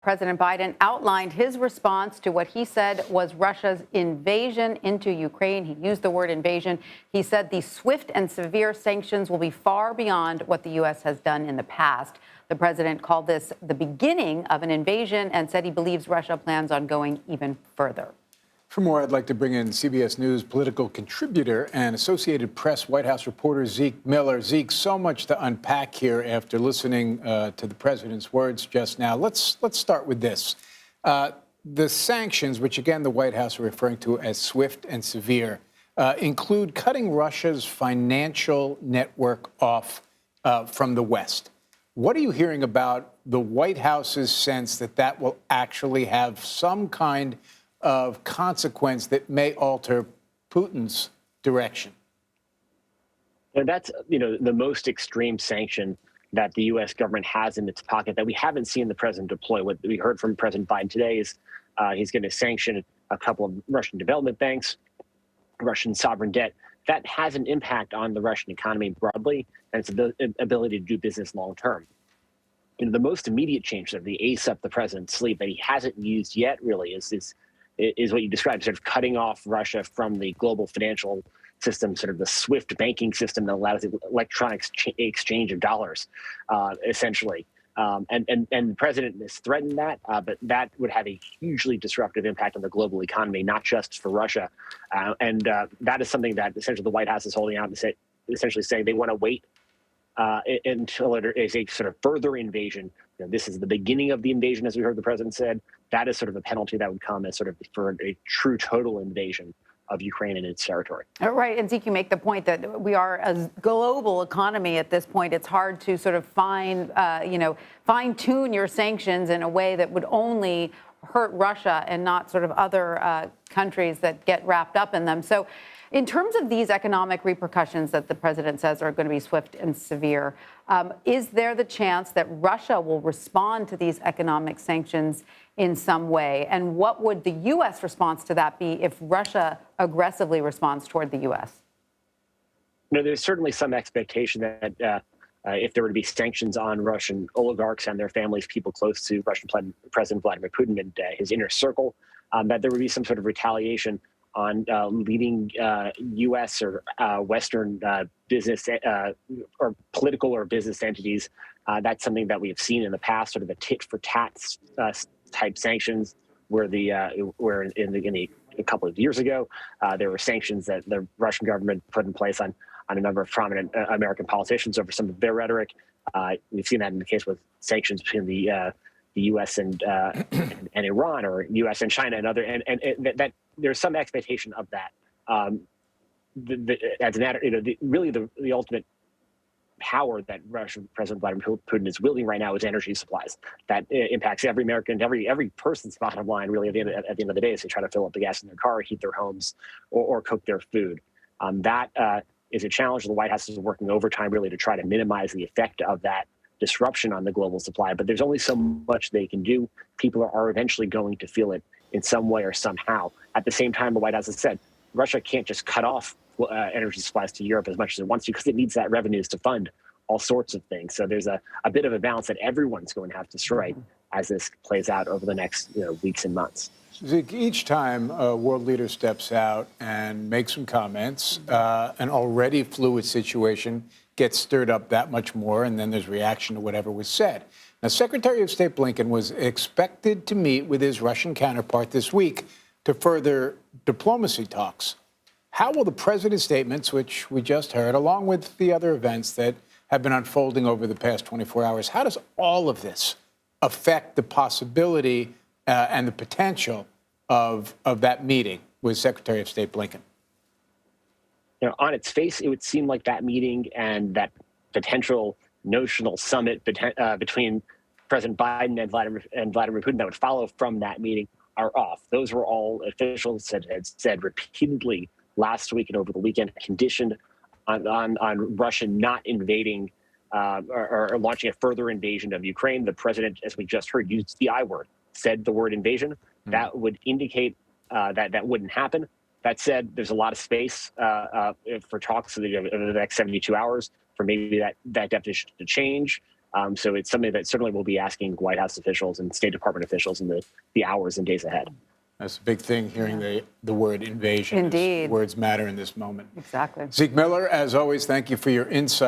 President Biden outlined his response to what he said was Russia's invasion into Ukraine. He used the word invasion. He said the swift and severe sanctions will be far beyond what the U.S. has done in the past. The president called this the beginning of an invasion and said he believes Russia plans on going even further. For more, I'd like to bring in CBS News political contributor and Associated Press White House reporter Zeke Miller. Zeke, so much to unpack here after listening to the president's words just now. Let's start with this. The sanctions, which again the White House are referring to as swift and severe, include cutting Russia's financial network off from the West. What are you hearing about the White House's sense that that will actually have some kind of consequence that may alter Putin's direction? And that's, the most extreme sanction that the U.S. government has in its pocket that we haven't seen the president deploy. What we heard from President Biden today is he's going to sanction a couple of Russian development banks, Russian sovereign debt. That has an impact on the Russian economy broadly and its ability to do business long term. The most immediate change, sort of the ace up the president's sleeve that he hasn't used yet really is what you described, sort of cutting off Russia from the global financial system, sort of the SWIFT banking system that allows the electronic exchange of dollars, essentially. And the president has threatened that, but that would have a hugely disruptive impact on the global economy, not just for Russia. And that is something that essentially the White House is holding out and essentially saying they want to wait until it is a sort of further invasion. This is the beginning of the invasion, as we heard the president said. That is sort of a penalty that would come as sort of for a true total invasion of Ukraine and its territory. Right. And Zeke, you make the point that we are a global economy at this point. It's hard to sort of fine tune your sanctions in a way that would only hurt Russia and not sort of other countries that get wrapped up in them. So in terms of these economic repercussions that the president says are going to be swift and severe, is there the chance that Russia will respond to these economic sanctions in some way? And what would the U.S. response to that be if Russia aggressively responds toward the U.S.? There's certainly some expectation that if there were to be sanctions on Russian oligarchs and their families, people close to Russian President Vladimir Putin and his inner circle, that there would be some sort of retaliation on leading U.S. or Western business or political or business entities. That's something that we have seen in the past, sort of a tit for tat type sanctions, where a couple of years ago there were sanctions that the Russian government put in place on a number of prominent American politicians over some of their rhetoric. We've seen that in the case with sanctions between the U.S. and Iran, or U.S. and China, and other, and that there's some expectation of that. As a matter, really the ultimate power that Russian President Vladimir Putin is wielding right now is energy supplies. That impacts every American, every person's bottom line, really, at the end of the day, as they try to fill up the gas in their car, heat their homes, or cook their food. That is a challenge. The White House is working overtime, really, to try to minimize the effect of that disruption on the global supply. But there's only so much they can do. People are eventually going to feel it in some way or somehow. At the same time, the White House has said Russia can't just cut off energy supplies to Europe as much as it wants to, because it needs that revenues to fund all sorts of things. So there's a bit of a balance that everyone's going to have to strike as this plays out over the next weeks and months. Zeke, each time a world leader steps out and makes some comments, an already fluid situation gets stirred up that much more, and then there's reaction to whatever was said. Now, Secretary of State Blinken was expected to meet with his Russian counterpart this week to further diplomacy talks. How will the president's statements, which we just heard, along with the other events that have been unfolding over the past 24 hours, how does all of this affect the possibility and the potential of that meeting with Secretary of State Blinken? On its face, it would seem like that meeting and that potential notional summit between President Biden and Vladimir Putin that would follow from that meeting are off. Those were all officials that had said repeatedly last week and over the weekend, conditioned on Russia not invading or launching a further invasion of Ukraine. The president, as we just heard, used the I word, said the word invasion. That would indicate that wouldn't happen. That said, there's a lot of space for talks over the next 72 hours for maybe that definition to change. So it's something that certainly will be asking White House officials and State Department officials in the hours and days ahead. That's a big thing, hearing the word invasion. Indeed. Words matter in this moment. Exactly. Zeke Miller, as always, thank you for your insight.